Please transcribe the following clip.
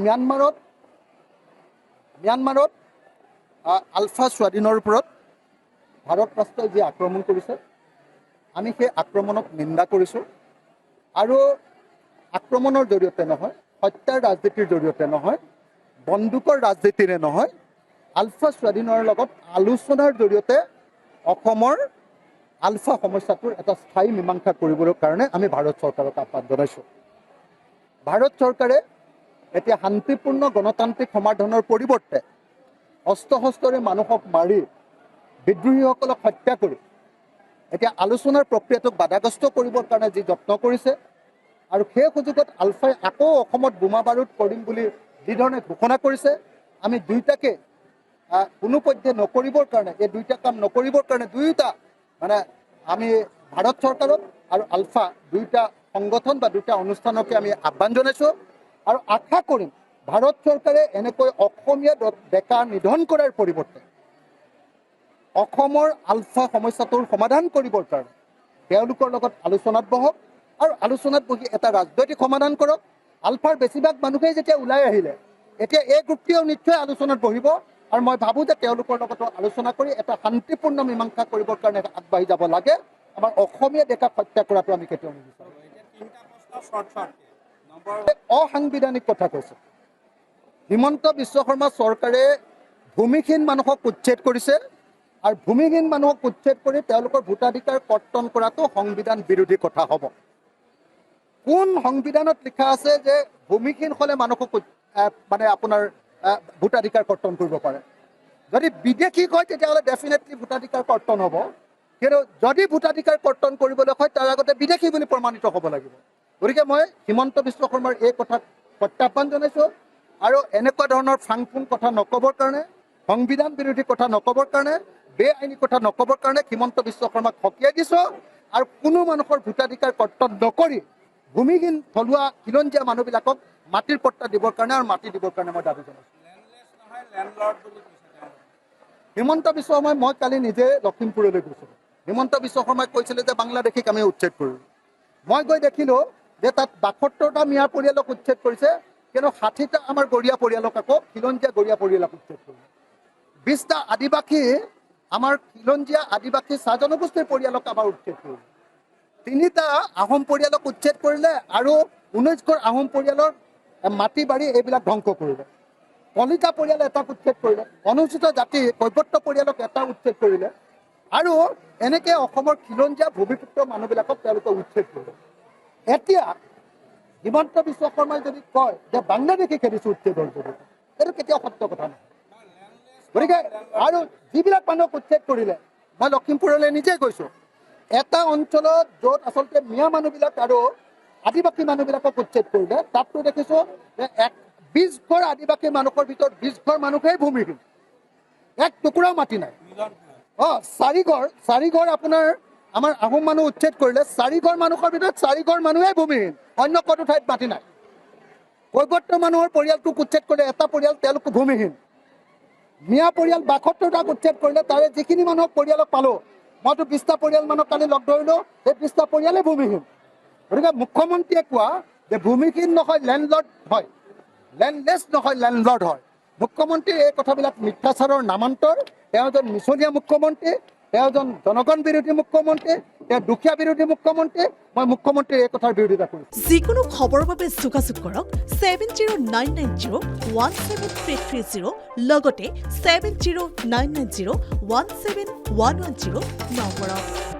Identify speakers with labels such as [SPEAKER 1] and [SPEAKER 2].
[SPEAKER 1] ম্যানমাৰত আলফা স্বাধীনৰ ওপৰত ভাৰত ৰাষ্ট্ৰই যি আক্ৰমণ কৰিছে আমি সেই আক্ৰমণক নিন্দা কৰিছোঁ আৰু আক্ৰমণৰ জৰিয়তে নহয়, হত্যাৰ ৰাজনীতিৰ জৰিয়তে নহয়, বন্দুকৰ ৰাজনীতিৰে নহয়, আলফা স্বাধীনৰ লগত আলোচনাৰ জৰিয়তে অসমৰ আলফা সমস্যাটোৰ এটা স্থায়ী মীমাংসা কৰিবলৈ কাৰণে আমি ভাৰত চৰকাৰক আহ্বান জনাইছোঁ। ভাৰত চৰকাৰে এতিয়া শান্তিপূৰ্ণ গণতান্ত্ৰিক সমাধানৰ পৰিৱৰ্তে অস্ত্ৰ শস্ত্ৰৰে মানুহক মাৰি বিদ্ৰোহীসকলক হত্যা কৰি এতিয়া আলোচনাৰ প্ৰক্ৰিয়াটোক বাধাগ্ৰস্ত কৰিবৰ কাৰণে যি যত্ন কৰিছে আৰু সেই সুযোগত আলফাই আকৌ অসমত বোমা বাৰুদ কৰিম বুলি যিধৰণে ঘোষণা কৰিছে, আমি দুয়োটাকে কোনোপধ্যে নকৰিবৰ কাৰণে, এই দুইটা কাম নকৰিবৰ কাৰণে দুয়োটা আমি ভাৰত চৰকাৰক আৰু আলফা দুইটা সংগঠন বা দুইটা অনুষ্ঠানকে আমি আহ্বান জনাইছোঁ আৰু আশা কৰিম ভাৰত চৰকাৰে এনেকৈ অসমীয়া ডেকা নিধন কৰাৰ পৰিৱৰ্তে অসমৰ আলফা সমস্যাটোৰ সমাধান কৰিবৰ কাৰণে তেওঁলোকৰ লগত আলোচনাত বহক আৰু আলোচনাত বহি এটা ৰাজনৈতিক সমাধান কৰক। আলফাৰ বেছিভাগ মানুহেই যেতিয়া ওলাই আহিলে, এতিয়া এই গ্ৰুপটিও নিশ্চয় আলোচনাত বহিব আৰু মই ভাবোঁ যে তেওঁলোকৰ লগতো আলোচনা কৰি এটা শান্তিপূৰ্ণ মীমাংসা কৰিবৰ কাৰণে আগবাঢ়ি যাব লাগে। আমাৰ অসমীয়া ডেকাক হত্যা কৰাটো আমি কেতিয়াও নিবিচাৰোঁ। অসাংবিধানিক কথা কৈছে। হিমন্ত বিশ্ব শৰ্মা চৰকাৰে ভূমিহীন মানুহক উচ্ছেদ কৰিছে আৰু ভূমিহীন মানুহক উচ্ছেদ কৰি তেওঁলোকৰ ভোটাধিকাৰ কৰ্তন কৰাটো সংবিধান বিৰোধী কথা হ'ব। কোন সংবিধানত লিখা আছে যে ভূমিহীন হ'লে মানুহক আপোনাৰ ভোটাধিকাৰ কৰ্তন কৰিব পাৰে? যদি বিদেশী হয় তেতিয়াহ'লে ডেফিনেটলি ভোটাধিকাৰ কৰ্তন হ'ব, কিন্তু যদি ভোটাধিকাৰ কৰ্তন কৰিবলৈ হয় তাৰ আগতে বিদেশী বুলি প্ৰমাণিত হ'ব লাগিব। গতিকে মই হিমন্ত বিশ্ব শৰ্মাৰ এই কথাত প্ৰত্যাহ্বান জনাইছোঁ আৰু এনেকুৱা ধৰণৰ ফাংফুং কথা নক'বৰ কাৰণে, সংবিধান বিৰোধী কথা নক'বৰ কাৰণে, বেআইনী কথা নক'বৰ কাৰণে হিমন্ত বিশ্ব শৰ্মাক সকীয়াই দিছোঁ আৰু কোনো মানুহৰ ভোটাধিকাৰ কৰ্তন নকৰি ভূমিহীন থলুৱা খিলঞ্জীয়া মানুহবিলাকক মাটিৰ পট্টা দিবৰ কাৰণে আৰু মাটি দিবৰ কাৰণে মই দাবী জনাইছোঁ। হিমন্ত বিশ্ব শৰ্মাই, মই কালি নিজে লখিমপুৰলৈ গৈছিলোঁ। হিমন্ত বিশ্ব শৰ্মাই কৈছিলে যে বাংলাদেশীক আমি উচ্ছেদ কৰিলোঁ। মই গৈ দেখিলোঁ যে তাত ৭২টা মিঞা পৰিয়ালক উচ্ছেদ কৰিছে, কিন্তু ৬০টা আমাৰ গৰীয়া পৰিয়ালক আকৌ খিলঞ্জীয়া গৰীয়া পৰিয়ালক উচ্ছেদ কৰিলে। ২০টা আদিবাসী, আমাৰ খিলঞ্জীয়া আদিবাসী চাহ জনগোষ্ঠীৰ পৰিয়ালক আমাৰ উচ্ছেদ কৰিলে। ৩টা আহোম পৰিয়ালক উচ্ছেদ কৰিলে আৰু ১৯ ঘৰ আহোম পৰিয়ালৰ মাটি বাৰী এইবিলাক ধ্বংস কৰিলে। কলিতা পৰিয়াল এটাক উচ্ছেদ কৰিলে, অনুসূচিত জাতি কৈৱৰ্ত পৰিয়ালক এটা উচ্ছেদ কৰিলে আৰু এনেকৈ অসমৰ খিলঞ্জীয়া ভূমিপুত্ৰ মানুহবিলাকক তেওঁলোকে উচ্ছেদ কৰিলে। এতিয়া হিমন্ত বিশ্ব শৰ্মাই যদি কয় যে বাংলাদেশী খেদিছোঁ উচ্ছেদৰ জৰিয়তে, এইটো কেতিয়াও সত্য কথা নহয়। গতিকে আৰু যিবিলাক মানুহক উচ্ছেদ কৰিলে, মই লখিমপুৰলৈ নিজে গৈছোঁ, এটা অঞ্চলত য'ত আচলতে মিঞা মানুহবিলাক আৰু আদিবাসী মানুহবিলাকক উচ্ছেদ কৰিলে, তাততো দেখিছোঁ যে ২০ ঘৰ আদিবাসী মানুহৰ ভিতৰত ২০ ঘৰ মানুহেই ভূমিহীন, এক টুকুৰাও মাটি নাই। ৪ ঘৰ আপোনাৰ আমাৰ আহোম মানুহ উচ্ছেদ কৰিলে, ৪ ঘৰ মানুহৰ ভিতৰত ৪ ঘৰ মানুহেই ভূমিহীন, অন্য কোনো ঠাইত মাটি নাই। কৈৱৰ্ত মানুহৰ পৰিয়ালটোক উচ্ছেদ কৰিলে, এটা পৰিয়াল তেওঁলোক ভূমিহীন। মিঞা পৰিয়াল ৭২টা উচ্ছেদ কৰিলে, তাৰে যিখিনি মানুহক পৰিয়ালক পালোঁ, মইতো ২০টা পৰিয়াল মানুহক কালি লগ ধৰিলোঁ, সেই ২০টা পৰিয়ালেই ভূমিহীন। গতিকে মুখ্যমন্ত্ৰীয়ে কোৱা যে ভূমিহীন নহয় লেণ্ডলৰ্ড হয়, লেণ্ডলেছ নহয় লেণ্ডলৰ্ড হয়, মুখ্যমন্ত্ৰীৰ এই কথাবিলাক মিথ্যাচাৰৰ নামান্তৰ। তেওঁ এজন মিছলীয়া মুখ্যমন্ত্ৰী, তেওঁ এজন জনগণ বিৰোধী মুখ্যমন্ত্ৰী, তেওঁ দুখীয়া বিৰোধী মুখ্যমন্ত্ৰী। মই মুখ্যমন্ত্ৰীৰ এই কথাৰ বিৰোধিতা কৰিছোঁ।
[SPEAKER 2] যিকোনো খবৰৰ বাবে যোগাযোগ কৰক 7099017330 লগতে 7099017110 নম্বৰত।